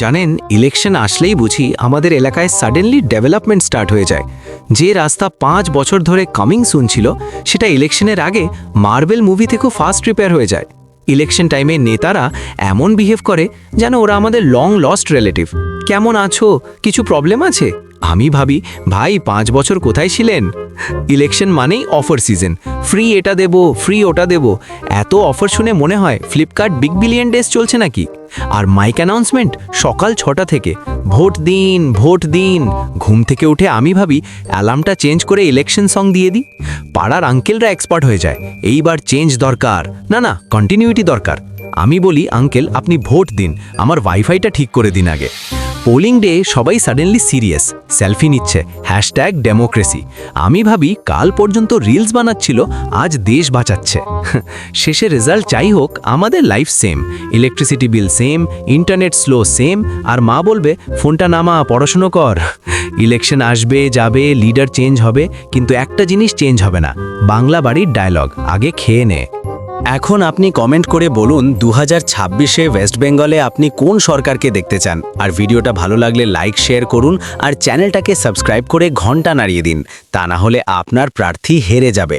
জানেন, ইলেকশন আসলেই বুঝি আমাদের এলাকায় সাডেনলি ডেভেলপমেন্ট স্টার্ট হয়ে যায়। যে রাস্তা 5 বছর ধরে কামিং সুন ছিল, সেটা ইলেকশনের আগে মার্বেল মুভি থেকেও ফাস্ট রিপেয়ার হয়ে যায়। ইলেকশন টাইমে নেতারা এমন বিহেভ করে যেন ওরা আমাদের লং লস্ট রিলেটিভ। কেমন আছো, কিছু প্রবলেম আছে? আমি ভাবি, ভাই 5 বছর কোথায় ছিলেন? ইলেকশন মানেই অফার সিজন, ফ্রি এটা দেব, ফ্রি ওটা দেব। এত অফার শুনে মনে হয় ফ্লিপকার্ট বিগ বিলিয়ন ডেজ চলছে নাকি। আর মাইক অ্যানাউন্সমেন্ট সকাল 6টা থেকে, ভোট দিন ভোট দিন। ঘুম থেকে উঠে আমি ভাবি অ্যালার্মটা চেঞ্জ করে ইলেকশন সং দিয়ে দিই। পাড়ার আঙ্কেলরা এক্সপার্ট হয়ে যায়, এইবার চেঞ্জ দরকার, না না কন্টিনিউটি দরকার। আমি বলি, আঙ্কেল আপনি ভোট দিন, আমার ওয়াইফাইটা ঠিক করে দিন আগে। পোলিং ডে সবাই সাডেনলি সিরিয়াস, সেলফি নিচ্ছে, #ডেমোক্রেসি। আমি ভাবি কাল পর্যন্ত রিলস বানাচ্ছিল, আজ দেশ বাঁচাচ্ছে। শেষে রেজাল্ট যাই হোক, আমাদের life same, electricity bill same, internet slow same, আর মা বলবে ফোনটা নামা, পড়াশুনো কর। ইলেকশন আসবে যাবে, লিডার চেঞ্জ হবে, কিন্তু একটা জিনিস চেঞ্জ হবে না, বাংলা বাড়ির ডায়লগ, আগে খেয়ে নে। এখন আপনি কমেন্ট করে বলুন 2026-এ ওয়েস্ট বেঙ্গলে আপনি কোন সরকারকে দেখতে চান। আর ভিডিওটা ভালো লাগলে লাইক শেয়ার করুন, আর চ্যানেলটাকে সাবস্ক্রাইব করে ঘন্টা নাড়িয়ে দিন, তা না হলে আপনার প্রার্থী হেরে যাবে।